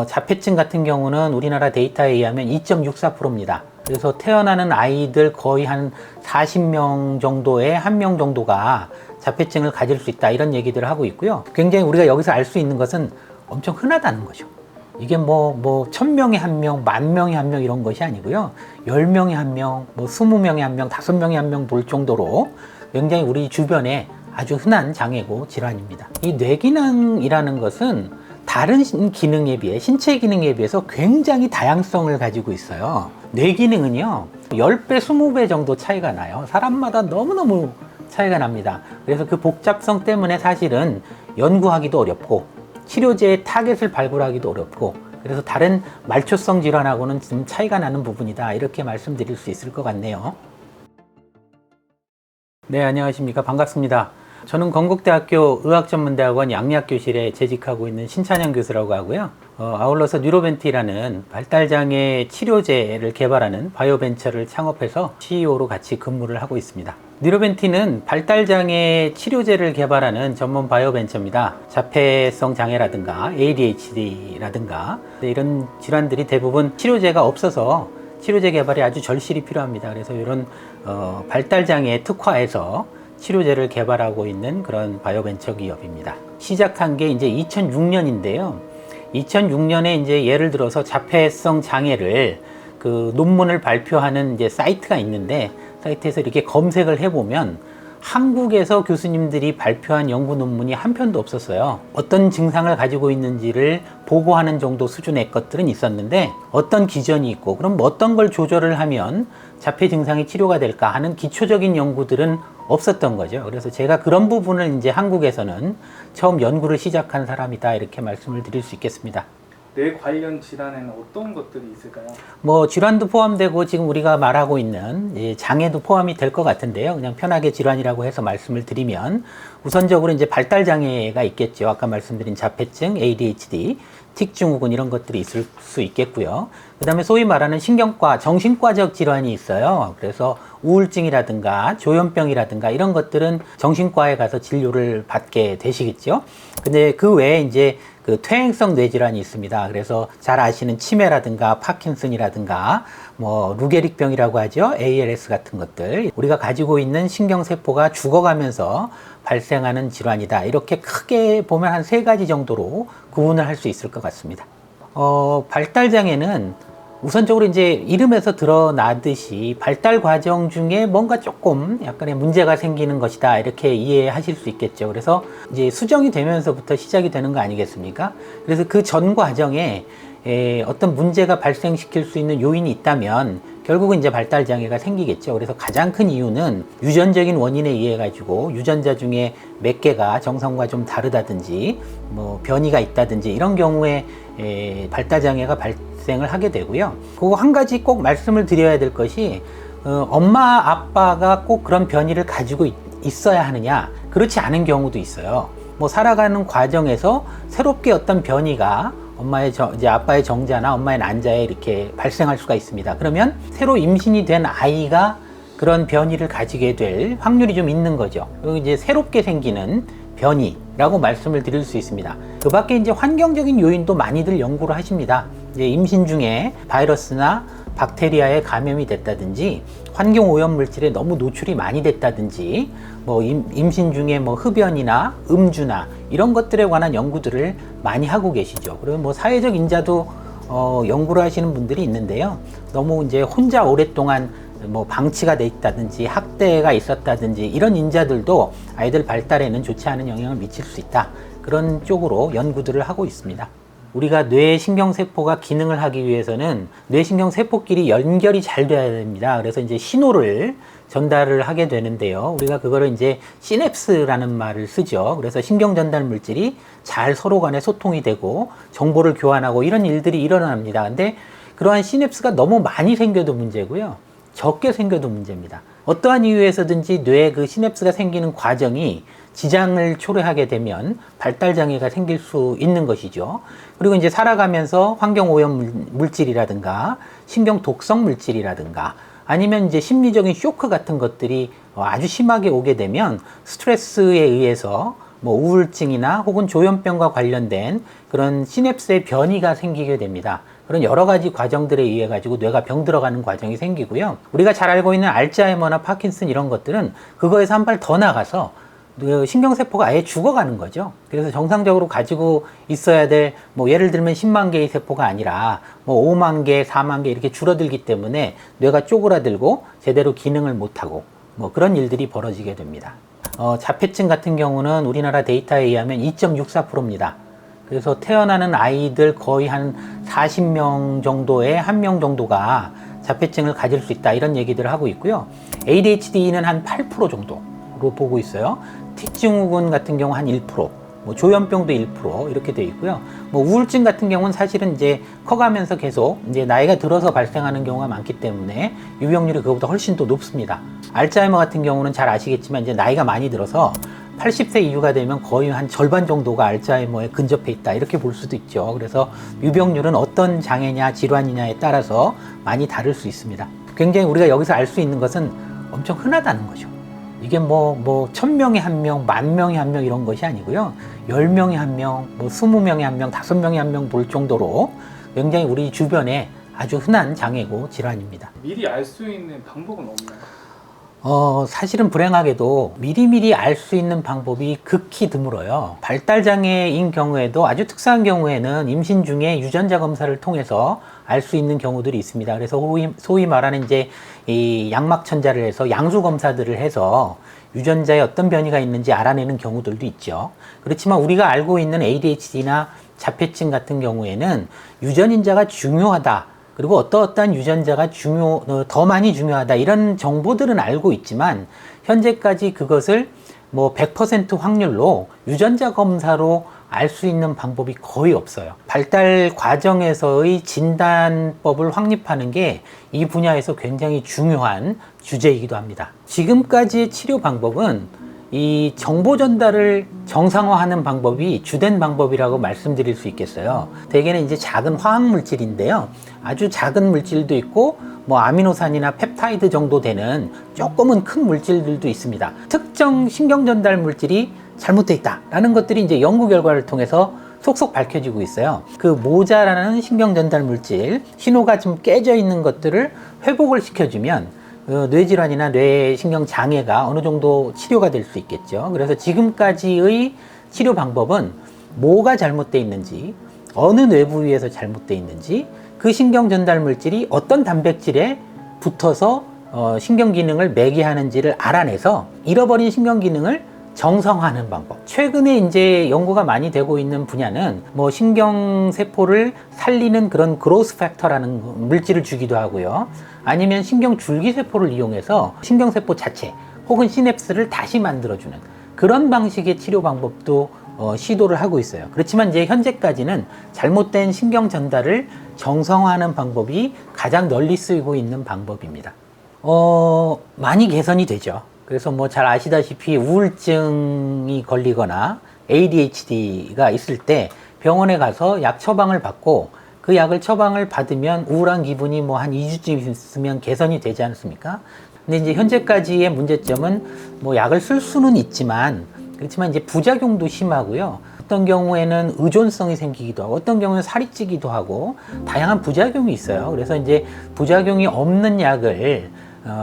자폐증 같은 경우는 우리나라 데이터에 의하면 2.64%입니다. 그래서 태어나는 아이들 거의 한 40명 정도에 1명 정도가 자폐증을 가질 수 있다, 이런 얘기들을 하고 있고요. 굉장히 우리가 여기서 알 수 있는 것은 엄청 흔하다는 거죠. 이게 1000명에 1명, 10,000명에 1명 이런 것이 아니고요. 10명에 1명, 20명에 1명, 5명에 1명 볼 정도로 굉장히 우리 주변에 아주 흔한 장애고 질환입니다. 이 뇌기능이라는 것은 다른 기능에 비해, 신체 기능에 비해서 굉장히 다양성을 가지고 있어요. 뇌기능은요, 10배, 20배 정도 차이가 나요. 사람마다 너무너무 차이가 납니다. 그래서 그 복잡성 때문에 사실은 연구하기도 어렵고 치료제의 타겟을 발굴하기도 어렵고, 그래서 다른 말초성 질환하고는 좀 차이가 나는 부분이다, 이렇게 말씀드릴 수 있을 것 같네요. 네, 안녕하십니까. 반갑습니다. 저는 건국대학교 의학전문대학원 양리학교실에 재직하고 있는 신찬영 교수라고 하고요. 아울러서 뉴로벤티라는 발달장애 치료제를 개발하는 바이오벤처를 창업해서 CEO로 같이 근무를 하고 있습니다. 뉴로벤티는 발달장애 치료제를 개발하는 전문 바이오벤처입니다. 자폐성 장애라든가 ADHD라든가 이런 질환들이 대부분 치료제가 없어서 치료제 개발이 아주 절실히 필요합니다. 그래서 이런 발달장애에 특화해서 치료제를 개발하고 있는 그런 바이오벤처 기업입니다. 시작한 게 이제 2006년인데요. 2006년에 이제 예를 들어서 자폐성 장애를 그 논문을 발표하는 이제 사이트가 있는데, 사이트에서 이렇게 검색을 해보면 한국에서 교수님들이 발표한 연구 논문이 한 편도 없었어요. 어떤 증상을 가지고 있는지를 보고하는 정도 수준의 것들은 있었는데, 어떤 기전이 있고 그럼 어떤 걸 조절을 하면 자폐 증상이 치료가 될까 하는 기초적인 연구들은 없었던 거죠. 그래서 제가 그런 부분을 이제 한국에서는 처음 연구를 시작한 사람이다, 이렇게 말씀을 드릴 수 있겠습니다. 뇌 관련 질환에는 어떤 것들이 있을까요? 질환도 포함되고 지금 우리가 말하고 있는 장애도 포함이 될 것 같은데요. 그냥 편하게 질환이라고 해서 말씀을 드리면, 우선적으로 이제 발달 장애가 있겠죠. 아까 말씀드린 자폐증, ADHD, 틱증후군 이런 것들이 있을 수 있겠고요. 그 다음에 소위 말하는 신경과, 정신과적 질환이 있어요. 그래서 우울증이라든가 조현병이라든가 이런 것들은 정신과에 가서 진료를 받게 되시겠죠. 근데 그 외에 이제 그 퇴행성 뇌질환이 있습니다. 그래서 잘 아시는 치매라든가 파킨슨이라든가 루게릭병이라고 하죠. ALS 같은 것들, 우리가 가지고 있는 신경세포가 죽어가면서 발생하는 질환이다, 이렇게 크게 보면 한 3가지 정도로 구분을 할 수 있을 것 같습니다. 발달장애는 우선적으로 이제 이름에서 드러나듯이 발달 과정 중에 뭔가 조금 약간의 문제가 생기는 것이다, 이렇게 이해하실 수 있겠죠. 그래서 이제 수정이 되면서부터 시작이 되는 거 아니겠습니까? 그래서 그 전 과정에 어떤 문제가 발생시킬 수 있는 요인이 있다면 결국은 이제 발달 장애가 생기겠죠. 그래서 가장 큰 이유는 유전적인 원인에 의해 가지고 유전자 중에 몇 개가 정상과 좀 다르다든지 변이가 있다든지 이런 경우에 발달 장애가 발생을 하게 되고요. 그거 한 가지 꼭 말씀을 드려야 될 것이, 엄마 아빠가 꼭 그런 변이를 가지고 있어야 하느냐, 그렇지 않은 경우도 있어요. 살아가는 과정에서 새롭게 어떤 변이가 이제 아빠의 정자나 엄마의 난자에 이렇게 발생할 수가 있습니다. 그러면 새로 임신이 된 아이가 그런 변이를 가지게 될 확률이 좀 있는 거죠. 그리고 이제 새롭게 생기는 변이라고 말씀을 드릴 수 있습니다. 그 밖에 이제 환경적인 요인도 많이들 연구를 하십니다. 이제 임신 중에 바이러스나 박테리아에 감염이 됐다든지, 환경 오염 물질에 너무 노출이 많이 됐다든지, 임신 중에 흡연이나 음주나 이런 것들에 관한 연구들을 많이 하고 계시죠. 그리고 사회적 인자도 연구를 하시는 분들이 있는데요. 너무 이제 혼자 오랫동안 방치가 돼 있다든지 학대가 있었다든지 이런 인자들도 아이들 발달에는 좋지 않은 영향을 미칠 수 있다, 그런 쪽으로 연구들을 하고 있습니다. 우리가 뇌신경세포가 기능을 하기 위해서는 뇌신경세포끼리 연결이 잘 돼야 됩니다. 그래서 이제 신호를 전달을 하게 되는데요. 우리가 그거를 이제 시냅스라는 말을 쓰죠. 그래서 신경전달 물질이 잘 서로 간에 소통이 되고 정보를 교환하고 이런 일들이 일어납니다. 근데 그러한 시냅스가 너무 많이 생겨도 문제고요, 적게 생겨도 문제입니다. 어떠한 이유에서든지 뇌에 그 시냅스가 생기는 과정이 지장을 초래하게 되면 발달장애가 생길 수 있는 것이죠. 그리고 이제 살아가면서 환경오염 물질이라든가 신경 독성 물질이라든가 아니면 이제 심리적인 쇼크 같은 것들이 아주 심하게 오게 되면 스트레스에 의해서 뭐 우울증이나 혹은 조현병과 관련된 그런 시냅스의 변이가 생기게 됩니다. 그런 여러 가지 과정들에 의해 가지고 뇌가 병들어가는 과정이 생기고요. 우리가 잘 알고 있는 알츠하이머나 파킨슨 이런 것들은 그거에서 한 발 더 나가서 신경세포가 아예 죽어가는 거죠. 그래서 정상적으로 가지고 있어야 될, 뭐 예를 들면 10만 개의 세포가 아니라 뭐 5만 개, 4만 개 이렇게 줄어들기 때문에 뇌가 쪼그라들고 제대로 기능을 못하고 뭐 그런 일들이 벌어지게 됩니다. 자폐증 같은 경우는 우리나라 데이터에 의하면 2.64%입니다. 그래서 태어나는 아이들 거의 한 40명 정도에 1명 정도가 자폐증을 가질 수 있다, 이런 얘기들을 하고 있고요. ADHD는 한 8% 정도로 보고 있어요. 티증후군 같은 경우 한 1%, 뭐 조현병도 1% 이렇게 되어 있고요. 뭐 우울증 같은 경우는 사실은 이제 커가면서 계속 이제 나이가 들어서 발생하는 경우가 많기 때문에 유병률이 그거보다 훨씬 더 높습니다. 알츠하이머 같은 경우는 잘 아시겠지만 이제 나이가 많이 들어서 80세 이후가 되면 거의 한 절반 정도가 알츠하이머에 근접해 있다, 이렇게 볼 수도 있죠. 그래서 유병률은 어떤 장애냐 질환이냐에 따라서 많이 다를 수 있습니다. 굉장히 우리가 여기서 알 수 있는 것은 엄청 흔하다는 거죠. 이게 뭐 1000명에 1명, 10,000명에 1명 이런 것이 아니고요. 10명에 1명, 뭐 20명에 1명, 5명에 1명 볼 정도로 굉장히 우리 주변에 아주 흔한 장애고 질환입니다. 미리 알 수 있는 방법은 없나요? 사실은 불행하게도 미리미리 알 수 있는 방법이 극히 드물어요. 발달장애인 경우에도 아주 특수한 경우에는 임신 중에 유전자 검사를 통해서 알 수 있는 경우들이 있습니다. 그래서 소위 말하는 이제 이 양막천자를 해서 양수 검사들을 해서 유전자에 어떤 변이가 있는지 알아내는 경우들도 있죠. 그렇지만 우리가 알고 있는 ADHD나 자폐증 같은 경우에는 유전인자가 중요하다, 그리고 어떠한 유전자가 더 많이 중요하다, 이런 정보들은 알고 있지만 현재까지 그것을 뭐 100% 확률로 유전자 검사로 알 수 있는 방법이 거의 없어요. 발달 과정에서의 진단법을 확립하는 게 이 분야에서 굉장히 중요한 주제이기도 합니다. 지금까지의 치료 방법은 이 정보 전달을 정상화하는 방법이 주된 방법이라고 말씀드릴 수 있겠어요. 대개는 이제 작은 화학 물질인데요. 아주 작은 물질도 있고 뭐 아미노산이나 펩타이드 정도 되는 조금은 큰 물질들도 있습니다. 특정 신경 전달 물질이 잘못되어 있다라는 것들이 이제 연구 결과를 통해서 속속 밝혀지고 있어요. 그 모자라는 신경 전달 물질, 신호가 좀 깨져 있는 것들을 회복을 시켜주면 뇌질환이나 뇌신경 장애가 어느 정도 치료가 될 수 있겠죠. 그래서 지금까지의 치료 방법은 뭐가 잘못되어 있는지, 어느 뇌 부위에서 잘못되어 있는지, 그 신경 전달 물질이 어떤 단백질에 붙어서 신경 기능을 매개하는지를 알아내서 잃어버린 신경 기능을 정상화하는 방법. 최근에 이제 연구가 많이 되고 있는 분야는 뭐 신경세포를 살리는 그런 그로스 팩터라는 물질을 주기도 하고요. 아니면 신경줄기세포를 이용해서 신경세포 자체 혹은 시냅스를 다시 만들어주는 그런 방식의 치료 방법도 시도를 하고 있어요. 그렇지만 이제 현재까지는 잘못된 신경 전달을 정상화하는 방법이 가장 널리 쓰이고 있는 방법입니다. 많이 개선이 되죠. 그래서 뭐 잘 아시다시피 우울증이 걸리거나 ADHD가 있을 때 병원에 가서 약 처방을 받고 그 약을 처방을 받으면 우울한 기분이 뭐 한 2주쯤 있으면 개선이 되지 않습니까? 근데 이제 현재까지의 문제점은 뭐 약을 쓸 수는 있지만 그렇지만 이제 부작용도 심하고요. 어떤 경우에는 의존성이 생기기도 하고 어떤 경우는 살이 찌기도 하고 다양한 부작용이 있어요. 그래서 이제 부작용이 없는 약을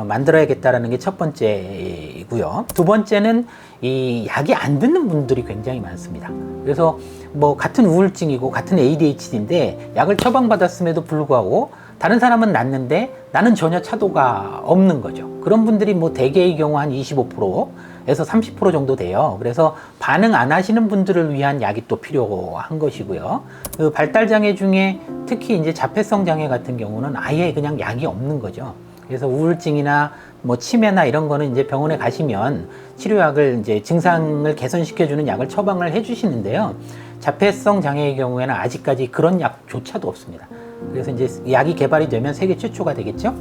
만들어야겠다라는 게 첫 번째이고요. 두 번째는 이 약이 안 듣는 분들이 굉장히 많습니다. 그래서 뭐 같은 우울증이고 같은 ADHD인데 약을 처방받았음에도 불구하고 다른 사람은 낫는데 나는 전혀 차도가 없는 거죠. 그런 분들이 뭐 대개의 경우 한 25%에서 30% 정도 돼요. 그래서 반응 안 하시는 분들을 위한 약이 또 필요한 것이고요. 그 발달장애 중에 특히 이제 자폐성 장애 같은 경우는 아예 그냥 약이 없는 거죠. 그래서 우울증이나 뭐 치매나 이런 거는 이제 병원에 가시면 치료약을 이제 증상을 개선시켜주는 약을 처방을 해주시는데요. 자폐성 장애의 경우에는 아직까지 그런 약조차도 없습니다. 그래서 이제 약이 개발이 되면 세계 최초가 되겠죠.